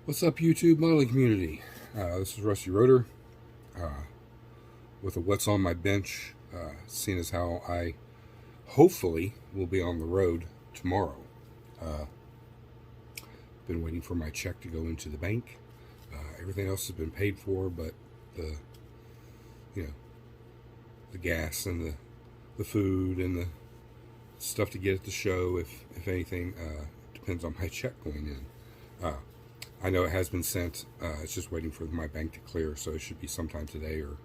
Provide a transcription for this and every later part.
What's up, YouTube modeling community? This is Rusty Rotor with a What's on My Bench, seeing as how I hopefully will be on the road tomorrow. Been waiting for my check to go into the bank. Everything else has been paid for, but the gas and the food and the stuff to get at the show, if anything, depends on my check going in. I know it has been sent. It's just waiting for my bank to clear, so it should be sometime today or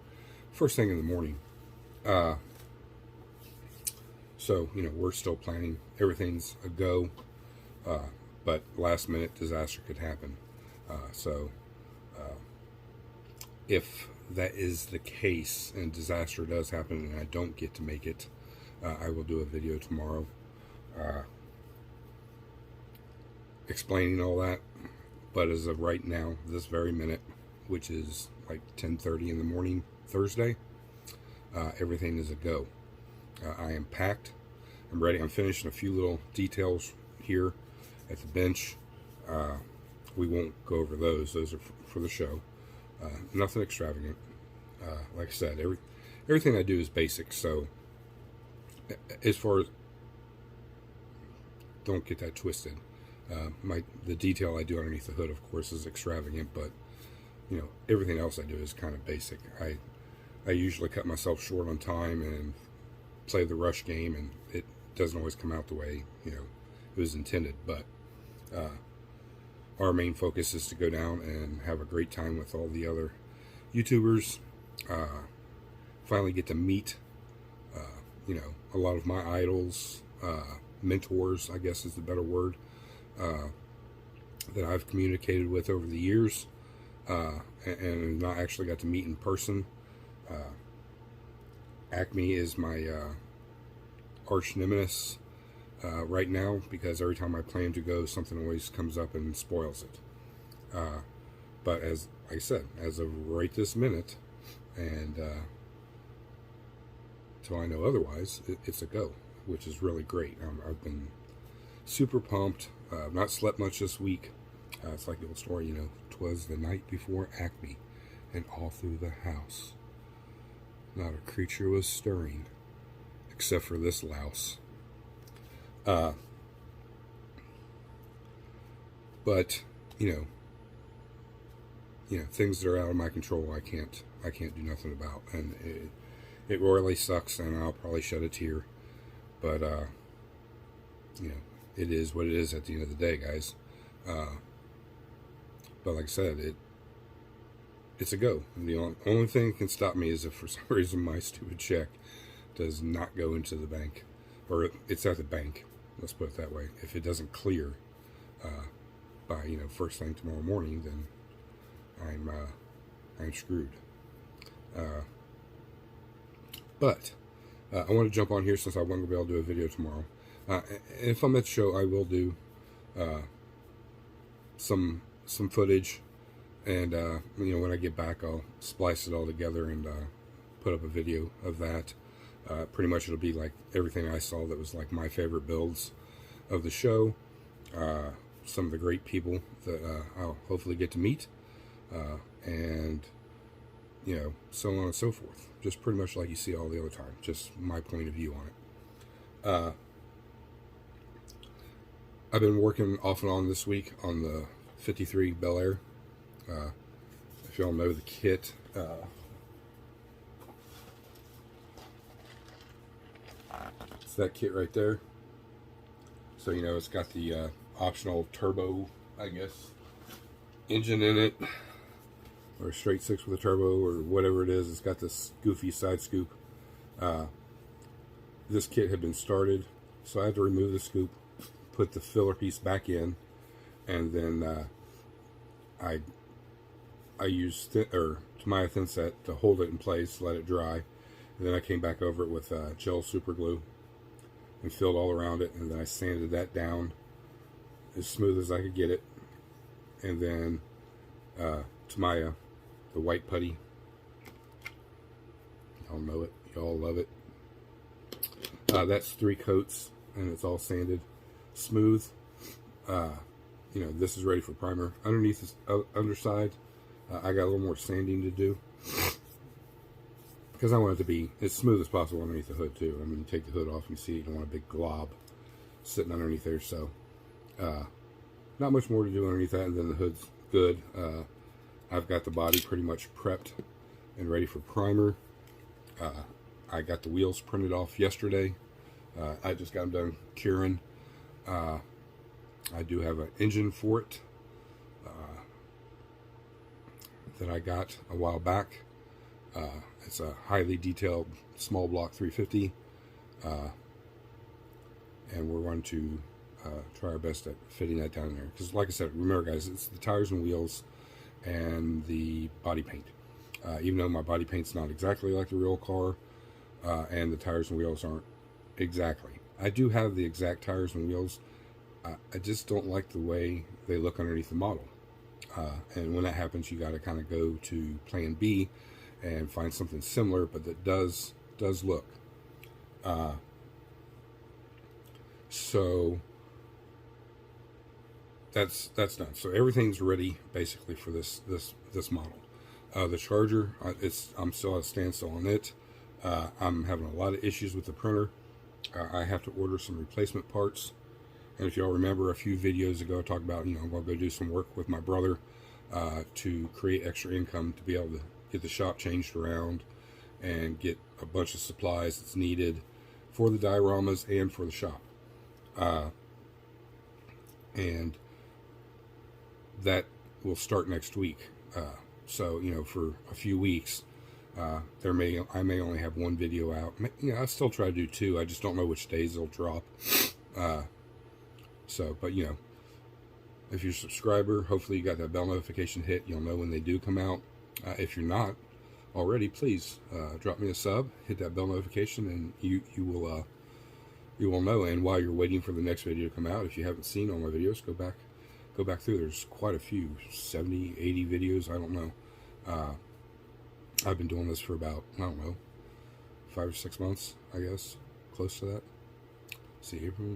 first thing in the morning. So, we're still planning. Everything's a go, but last minute disaster could happen. If that is the case and disaster does happen and I don't get to make it, I will do a video tomorrow explaining all that. But as of right now, this very minute, which is like 10:30 in the morning, Thursday, everything is a go. I am packed. I'm ready. I'm finishing a few little details here at the bench. We won't go over those. Those are for the show. Nothing extravagant. Like I said, everything I do is basic. So as far as, don't get that twisted. The detail I do underneath the hood, of course, is extravagant, but everything else I do is kind of basic. I usually cut myself short on time and play the rush game, and it doesn't always come out the way it was intended. But our main focus is to go down and have a great time with all the other YouTubers. Finally get to meet a lot of my idols, mentors, I guess is the better word. That I've communicated with over the years, and not actually got to meet in person. Acme is my arch nemesis right now, because every time I plan to go, something always comes up and spoils it. But as I said, as of right this minute, and till I know otherwise, it's a go, which is really great. I've been super pumped. Not slept much this week. It's like the old story, 'twas the night before Acme, and all through the house not a creature was stirring, except for this louse. But things that are out of my control, I can't do nothing about, and it royally sucks, and I'll probably shed a tear. But it is what it is at the end of the day, guys. But like I said, it's a go. And the only thing that can stop me is if for some reason my stupid check does not go into the bank, or it's at the bank. Let's put it that way. If it doesn't clear by first thing tomorrow morning, then I'm screwed. But I want to jump on here since I wasn't going to be able to do a video tomorrow. If I'm at the show, I will do some footage, and when I get back, I'll splice it all together and put up a video of that. Pretty much it'll be like everything I saw that was like my favorite builds of the show. Some of the great people that I'll hopefully get to meet, and so on and so forth. Just pretty much like you see all the other time. Just my point of view on it. I've been working off and on this week on the 53 Bel Air. If y'all know the kit, it's that kit right there. So it's got the optional turbo, I guess, engine in it, or a straight six with a turbo, or whatever it is. It's got this goofy side scoop. This kit had been started, so I had to remove the scoop, put the filler piece back in, and then I used Tamiya thin set to hold it in place, let it dry, and then I came back over it with gel super glue and filled all around it, and then I sanded that down as smooth as I could get it, and then Tamiya, the white putty, y'all know it, y'all love it. That's 3 coats, and it's all sanded smooth. you know, this is ready for primer. Underneath this underside, I got a little more sanding to do, because I want it to be as smooth as possible underneath the hood too. I mean, you take the hood off, you see you don't want a big glob sitting underneath there. So not much more to do underneath that, and then the hood's good. I've got the body pretty much prepped and ready for primer. I got the wheels printed off yesterday. I just got them done curing. I do have an engine for it that I got a while back. It's a highly detailed small block 350, and we're going to try our best at fitting that down there. Because like I said, remember guys, it's the tires and wheels and the body paint. Even though my body paint's not exactly like the real car, and the tires and wheels aren't exactly. I do have the exact tires and wheels. I just don't like the way they look underneath the model. And when that happens, you got to kind of go to plan B and find something similar, but that does look. So that's done. So everything's ready basically for this model. The charger, I'm still at a standstill on it. I'm having a lot of issues with the printer. I have to order some replacement parts. And if y'all remember a few videos ago, I talked about, you know, I'm going to go do some work with my brother to create extra income to be able to get the shop changed around and get a bunch of supplies that's needed for the dioramas and for the shop. And that will start next week. So, you know, for a few weeks, I may only have one video out. You know, I still try to do two. I just don't know which days they'll drop. So, but you know, if you're a subscriber, hopefully you got that bell notification hit. You'll know when they do come out. If you're not already, please drop me a sub, hit that bell notification, and you will know. And while you're waiting for the next video to come out, if you haven't seen all my videos, go back through. There's quite a few, 70, 80 videos. I don't know. I've been doing this for about, I don't know, 5 or 6 months, I guess, close to that. Let's see, April,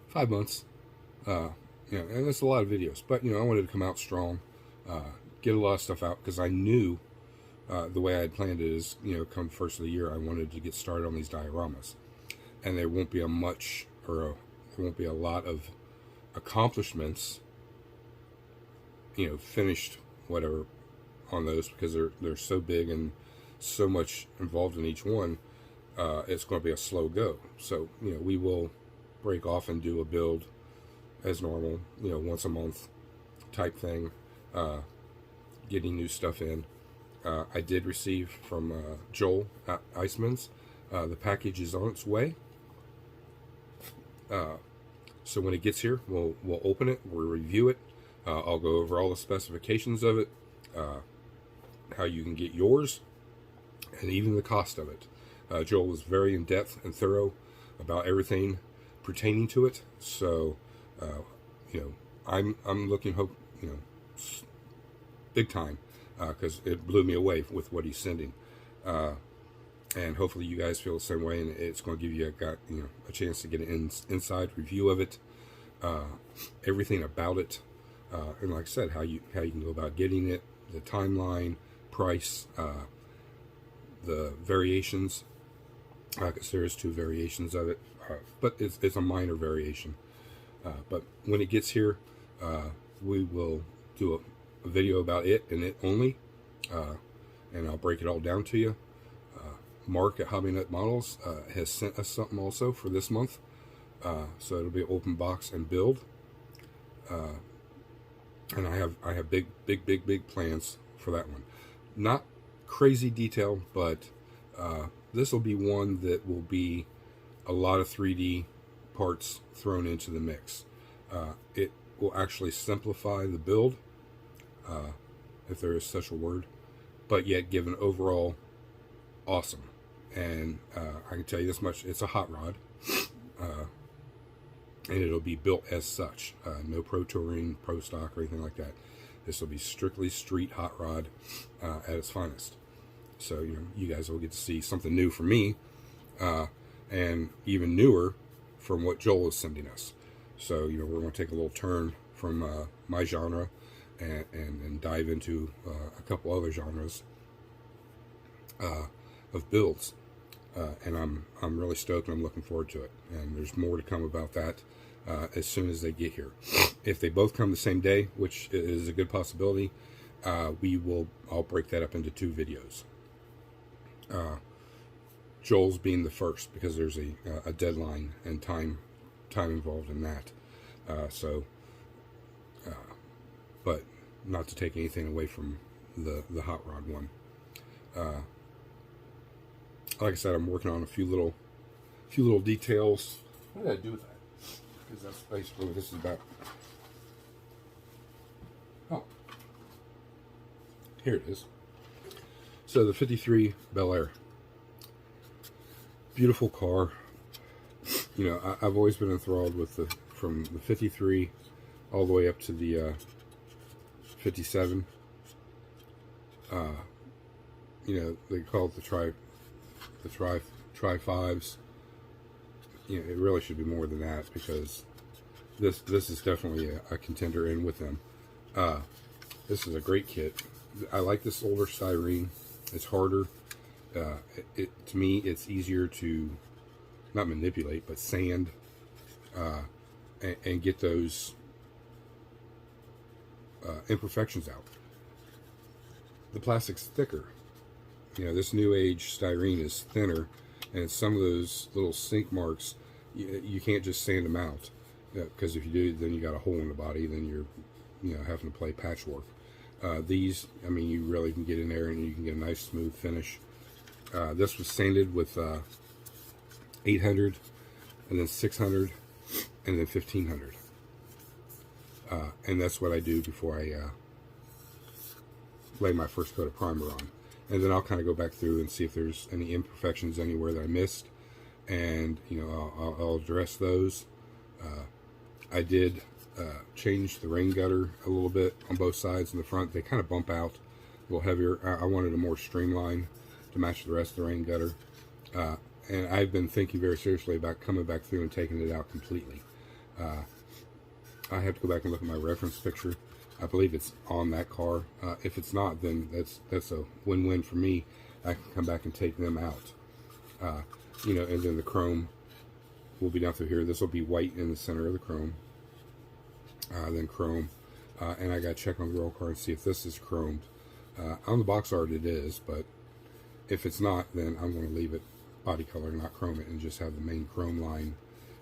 5 months. You know, and that's a lot of videos, but you know, I wanted to come out strong, get a lot of stuff out, because I knew the way I had planned it is, you know, come first of the year, I wanted to get started on these dioramas, and there won't be a lot of accomplishments, you know, finished whatever on those, because they're so big and so much involved in each one. It's going to be a slow go. So, you know, we will break off and do a build as normal, you know, once a month type thing, getting new stuff in. I did receive from Joel at Iceman's. The package is on its way. So when it gets here, we'll open it, we'll review it. I'll go over all the specifications of it, how you can get yours, and even the cost of it. Joel was very in-depth and thorough about everything pertaining to it. So, you know, I'm looking big time, because it blew me away with what he's sending. And hopefully you guys feel the same way, and it's going to give you a chance to get an inside review of it, everything about it, and like I said, how you can go about getting it, the timeline, price, the variations, because there is 2 variations of it, but it's a minor variation. But when it gets here, we will do a video about it and it only, and I'll break it all down to you. Mark at Hobby Nut Models has sent us something also for this month, so it'll be an open box and build. And I have big plans for that one. Not crazy detail, but this will be one that will be a lot of 3D parts thrown into the mix. It will actually simplify the build, if there is such a word, but yet give an overall awesome. And I can tell you this much: it's a hot rod, and it'll be built as such. No Pro Touring, Pro Stock, or anything like that. This will be strictly street hot rod at its finest. So you guys will get to see something new from me, and even newer from what Joel is sending us. So, you know, we're going to take a little turn from my genre and dive into a couple other genres of builds. And I'm really stoked, and I'm looking forward to it. And there's more to come about that as soon as they get here. If they both come the same day, which is a good possibility, I'll break that up into 2 videos. Joel's being the first because there's a deadline and time involved in that. But not to take anything away from the hot rod one. Like I said, I'm working on a few little details. What did I do with that? Because that's basically what this is about. Oh, here it is. So the 53 Bel Air, beautiful car. You know, I've always been enthralled with from the 53 all the way up to the 57. You know, they call it the tri fives. You know, it really should be more than that, because this is definitely a contender in with them. This is a great kit. I like this older styrene. It's harder. To me, it's easier to not manipulate, but sand and get those imperfections out. The plastic's thicker. You know, this new age styrene is thinner, and some of those little sink marks, you can't just sand them out, because if you do, then you got a hole in the body, then you're having to play patchwork. These, I mean, you really can get in there and you can get a nice smooth finish. This was sanded with 800, and then 600, and then 1500. And that's what I do before I lay my first coat of primer on. And then I'll kind of go back through and see if there's any imperfections anywhere that I missed, and you know, I'll address those. I did change the rain gutter a little bit on both sides. In the front, they kind of bump out a little heavier. I wanted a more streamlined to match the rest of the rain gutter. And I've been thinking very seriously about coming back through and taking it out completely. I have to go back and look at my reference picture. I believe it's on that car. If it's not, then that's a win-win for me. I can come back and take them out. You know, and then the chrome will be down through here. This will be white in the center of the chrome. Then chrome. And I got to check on the roll car and see if this is chromed. On the box art it is, but if it's not, then I'm going to leave it body color, not chrome it, and just have the main chrome line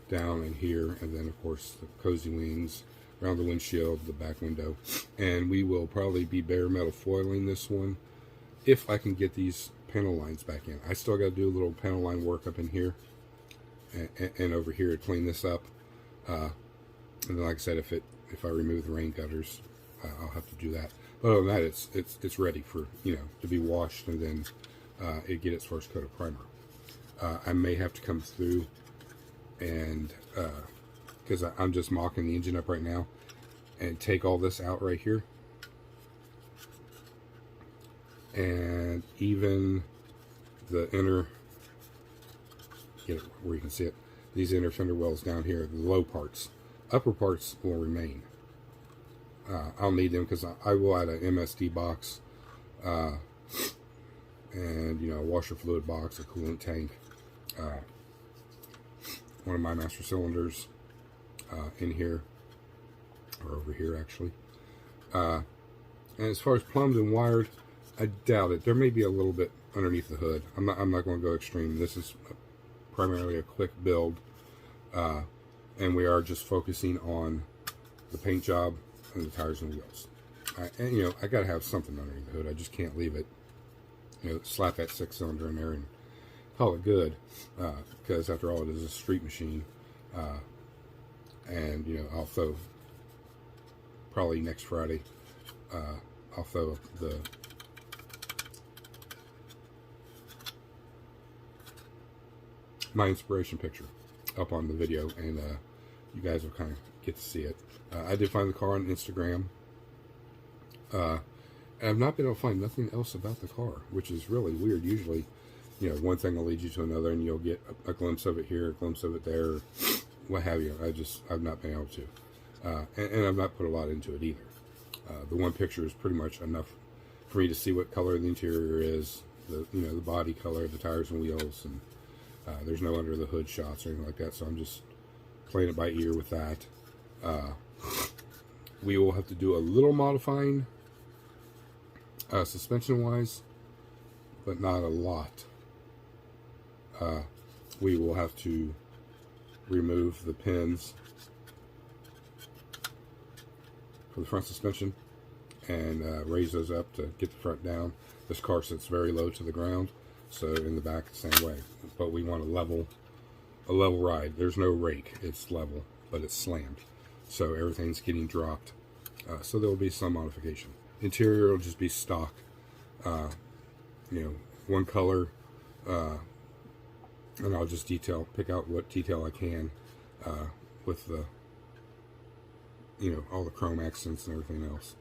down in here. And then, of course, the cozy wings around the windshield, the back window. And we will probably be bare metal foiling this one if I can get these panel lines back in. I still got to do a little panel line work up in here and over here to clean this up. And then, like I said, if I remove the rain gutters, I'll have to do that. But other than that, it's ready for, you know, to be washed, and then it get its first coat of primer. I may have to come through and because I'm just mocking the engine up right now, and take all this out right here, and even the inner, get it where you can see it, these inner fender wells down here, the low parts. Upper parts will remain. I'll need them because I will add an MSD box, and you know, a washer fluid box, a coolant tank, one of my master cylinders in here, or over here actually. And as far as plumbed and wired, I doubt it. There may be a little bit underneath the hood. I'm not going to go extreme. This is primarily a quick build, and we are just focusing on the paint job and the tires and wheels. And you know, I got to have something underneath the hood. I just can't leave it, you know, slap that 6-cylinder in there and call it good, because after all, it is a street machine. And you know, I'll throw, probably next Friday, I'll throw my inspiration picture up on the video, and you guys will kind of get to see it. I did find the car on Instagram, and I've not been able to find nothing else about the car, which is really weird. Usually, you know, one thing will lead you to another, and you'll get a glimpse of it here, a glimpse of it there, what have you. I've not been able to, and I've not put a lot into it either. The one picture is pretty much enough for me to see what color the interior is, the body color, the tires and wheels, and there's no under the hood shots or anything like that. So I'm just playing it by ear with that. We will have to do a little modifying suspension wise, but not a lot. We will have to remove the pins for the front suspension and raise those up to get the front down. This car sits very low to the ground, so in the back the same way. But we want a level ride. There's no rake. It's level, but it's slammed, so everything's getting dropped. So there will be some modification. Interior will just be stock. One color, and I'll just pick out what detail I can with the all the chrome accents and everything else,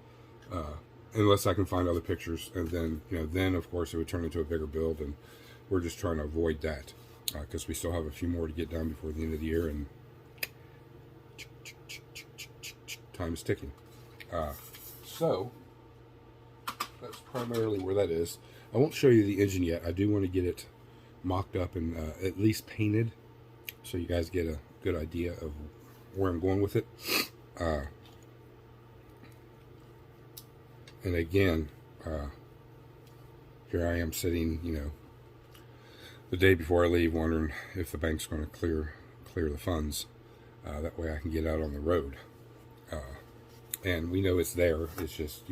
unless I can find other pictures, and then of course it would turn into a bigger build, and we're just trying to avoid that because we still have a few more to get done before the end of the year, and time is ticking. So that's primarily where that is. I won't show you the engine yet. I do want to get it mocked up and at least painted, so you guys get a good idea of where I'm going with it. And again, here I am sitting, the day before I leave, wondering if the bank's going to clear the funds. That way I can get out on the road. And we know it's there. It's just,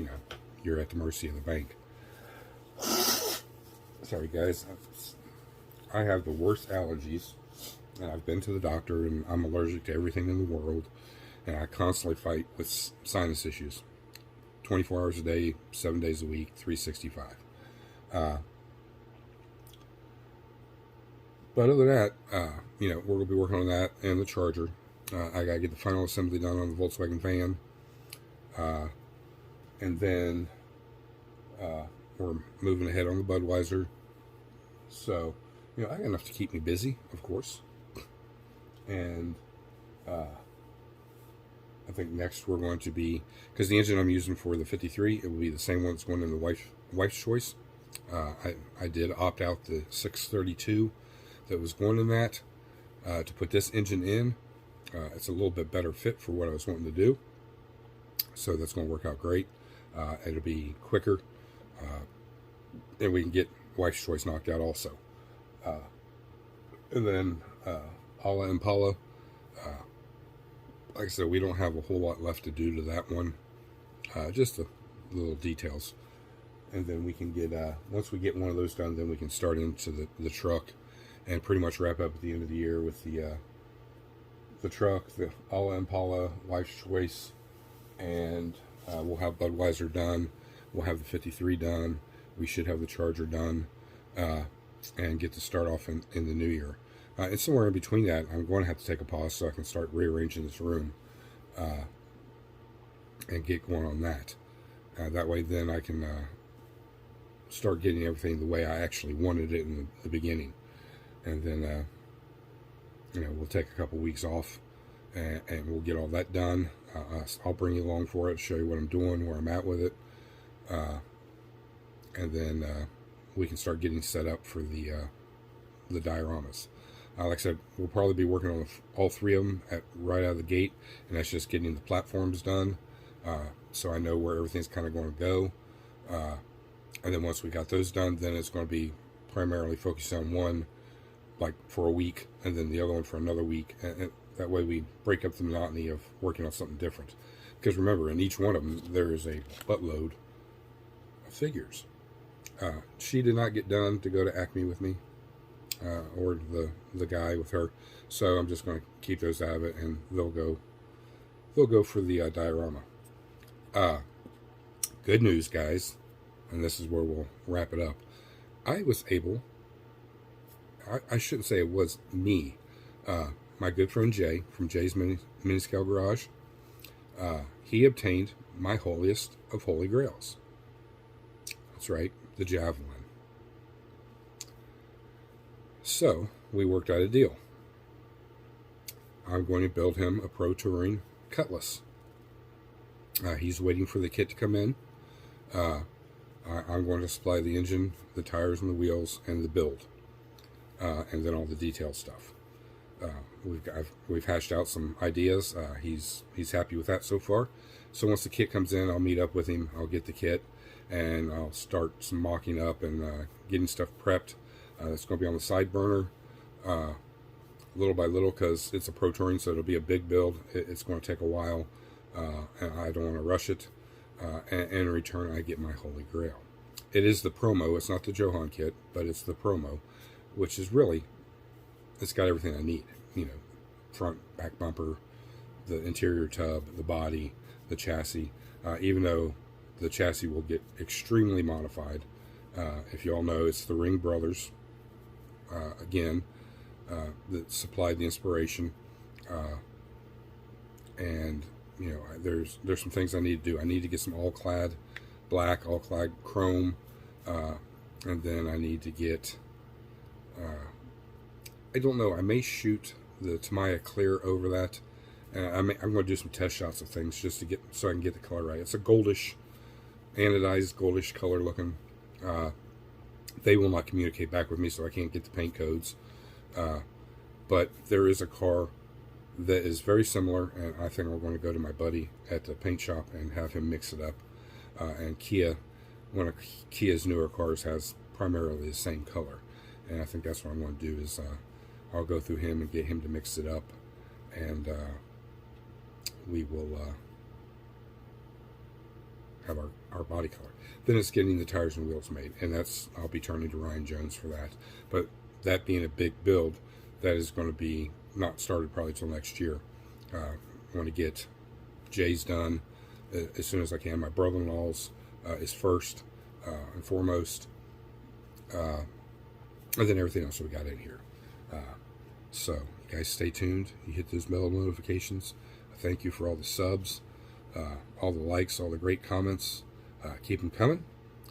you're at the mercy of the bank. Sorry, guys. I have the worst allergies, and I've been to the doctor, and I'm allergic to everything in the world, and I constantly fight with sinus issues. 24 hours a day, 7 days a week, 365. But other than that, we're going to be working on that and the Charger. I got to get the final assembly done on the Volkswagen van. And then we're moving ahead on the Budweiser. So, I got enough to keep me busy, of course. And I think next we're going to be, because the engine I'm using for the 53, it will be the same one that's going in the wife's choice. I did opt out the 632 that was going in that to put this engine in. It's a little bit better fit for what I was wanting to do. So that's going to work out great. It'll be quicker. And we can get wife's choice knocked out also. And then Ala Impala. Like I said, we don't have a whole lot left to do to that one. Just the little details. And then we can get, once we get one of those done, then we can start into the truck and pretty much wrap up at the end of the year with the truck, the Ala Impala, wife's choice, and we'll have Budweiser done. We'll have the 53 done. We should have the Charger done, and get to start off in the new year. And somewhere in between that, I'm going to have to take a pause so I can start rearranging this room and get going on that. That way, then I can start getting everything the way I actually wanted it in the beginning. And then, we'll take a couple weeks off, and we'll get all that done. I'll bring you along for it, show you what I'm doing, where I'm at with it. And then we can start getting set up for the dioramas. Like I said, we'll probably be working on all three of them right out of the gate, and that's just getting the platforms done, so I know where everything's kind of going to go. And then once we got those done, then it's going to be primarily focused on one, like for a week, and then the other one for another week. And that way we break up the monotony of working on something different. Because remember, in each one of them, there is a buttload of figures. She did not get done to go to Acme with me. Or the guy with her, so I'm just going to keep those out of it, and they'll go for the diorama. Good news, guys, and this is where we'll wrap it up. I was able, I shouldn't say it was me, my good friend Jay from Jay's Miniscale Garage, he obtained my holiest of holy grails. That's right, the Javelin. So, we worked out a deal. I'm going to build him a Pro Touring Cutlass. He's waiting for the kit to come in. I'm going to supply the engine, the tires and the wheels, and the build, and then all the detail stuff. We've hashed out some ideas. He's happy with that so far. So once the kit comes in, I'll meet up with him. I'll get the kit, and I'll start some mocking up and getting stuff prepped. It's going to be on the side burner, little by little, because it's a Pro Touring, so it'll be a big build. It's going to take a while, and I don't want to rush it. And in return, I get my Holy Grail. It is the promo. It's not the Johan kit, but it's the promo, which is really, it's got everything I need. You know, front, back bumper, the interior tub, the body, the chassis. Even though the chassis will get extremely modified. If you all know, it's the Ring Brothers, again, that supplied the inspiration. And you know, there's some things I need to do. I need to get some all-clad black, all-clad chrome, and then I need to get, I don't know, I may shoot the Tamiya clear over that, and I'm going to do some test shots of things just to get, so I can get the color right. It's a goldish, anodized goldish color looking. They will not communicate back with me, so I can't get the paint codes, but there is a car that is very similar, and I think I'm going to go to my buddy at the paint shop and have him mix it up. And Kia, one of Kia's newer cars has primarily the same color, and I think that's what I'm going to do is I'll go through him and get him to mix it up, and we will have our body color. Then it's getting the tires and wheels made, and that's, I'll be turning to Ryan Jones for that. But that being a big build, that is going to be not started probably till next year. I want to get Jay's done as soon as I can. My brother-in-law's is first and foremost, and then everything else we got in here. So you guys stay tuned. You hit those bell notifications. Thank you for all the subs, all the likes, all the great comments. Keep them coming.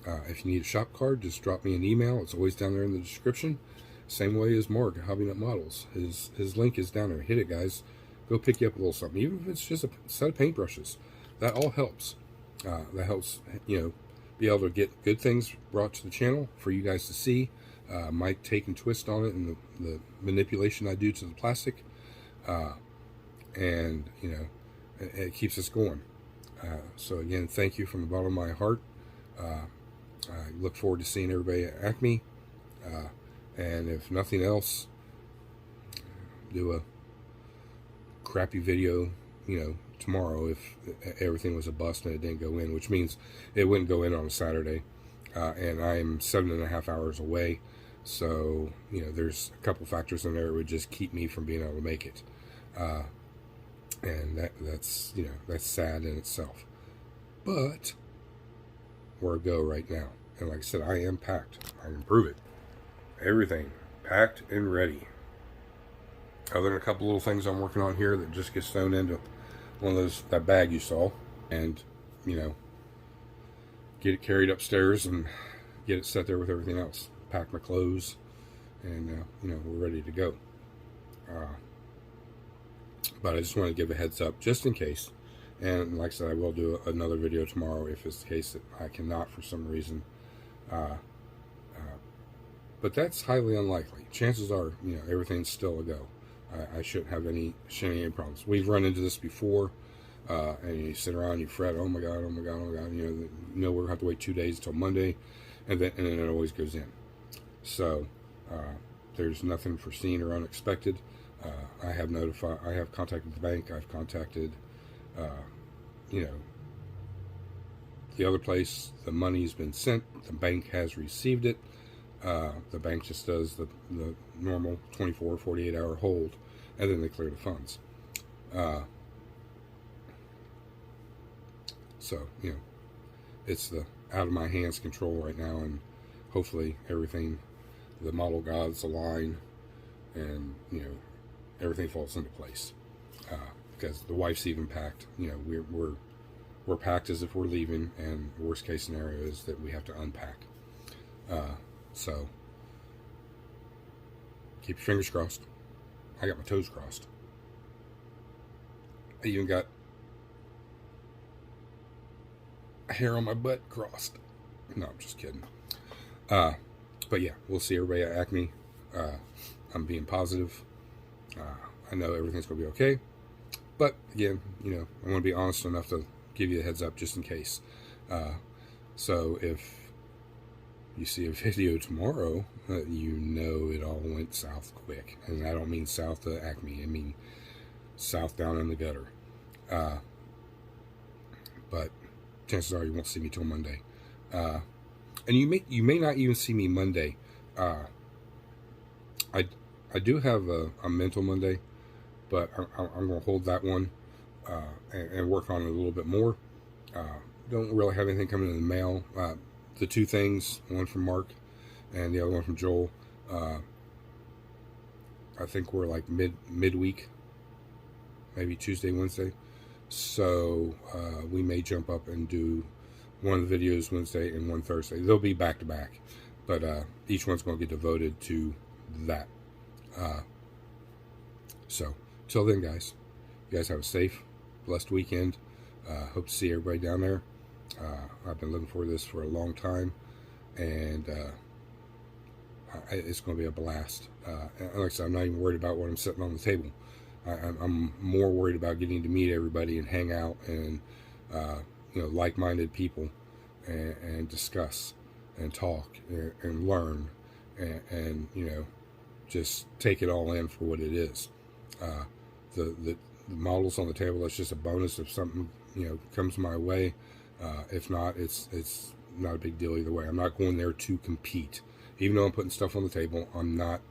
If you need a shop card, just drop me an email. It's always down there in the description. Same way as Mark at Hobby Nut Models. His link is down there. Hit it, guys. Go pick you up a little something. Even if it's just a set of paintbrushes. That all helps. That helps, you know, be able to get good things brought to the channel for you guys to see. My take and twist on it and the manipulation I do to the plastic. And, you know, it keeps us going. So, again, thank you from the bottom of my heart. I look forward to seeing everybody at Acme. And if nothing else, do a crappy video, you know, tomorrow if everything was a bust and it didn't go in, which means it wouldn't go in on a Saturday. And I'm 7.5 hours away. So, you know, there's a couple factors in there that would just keep me from being able to make it. And that's, you know, that's sad in itself. But we're a go right now. And like I said, I am packed. I can prove it. Everything packed and ready. Other than a couple little things I'm working on here that just gets thrown into one of those, that bag you saw, and, you know, get it carried upstairs and get it set there with everything else. Pack my clothes, and you know, we're ready to go. But I just want to give a heads up just in case. And like I said, I will do another video tomorrow if it's the case that I cannot for some reason. But that's highly unlikely. Chances are, you know, everything's still a go. I shouldn't have any problems. We've run into this before, and you sit around, you fret, oh my god, oh my god, oh my god. You know we're gonna have to wait 2 days till Monday, and then it always goes in. So there's nothing foreseen or unexpected. I have contacted the bank. I've contacted, you know, the other place. The money's been sent. The bank has received it. The bank just does the normal 24, 48 hour hold, and then they clear the funds. So, you know, it's the out of my hands control right now, and hopefully everything, the model gods align, and, you know, everything falls into place. Because the wife's even packed. You know, we're packed as if we're leaving, and the worst case scenario is that we have to unpack. So, keep your fingers crossed. I got my toes crossed. I even got hair on my butt crossed. No, I'm just kidding. But yeah, we'll see everybody at Acme. I'm being positive. I know everything's going to be okay. But again, I want to be honest enough to give you a heads up just in case. So if you see a video tomorrow, you know it all went south quick. And I don't mean south to Acme. I mean south down in the gutter. But chances are you won't see me till Monday. And you may not even see me Monday. I do have a mental Monday, but I'm going to hold that one and work on it a little bit more. Don't really have anything coming in the mail. The two things, one from Mark and the other one from Joel, I think we're like midweek, maybe Tuesday, Wednesday. So we may jump up and do one of the videos Wednesday and one Thursday. They'll be back to back, but each one's going to get devoted to that. So till then, guys, you guys have a safe, blessed weekend. Hope to see everybody down there. I've been looking for this for a long time, and it's going to be a blast. Like I said, I'm not even worried about what I'm setting on the table. I'm more worried about getting to meet everybody and hang out and like-minded people and discuss and talk and learn and just take it all in for what it is. The models on the table, that's just a bonus if something comes my way. If not, it's not a big deal either way. I'm not going there to compete. Even though I'm putting stuff on the table, I'm not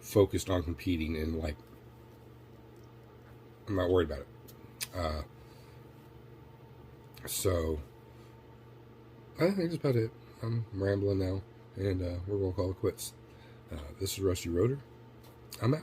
focused on competing, and I'm not worried about it. So I think that's about it. I'm rambling now, and we're going to call it quits. This is Rusty Roeder. I'm out.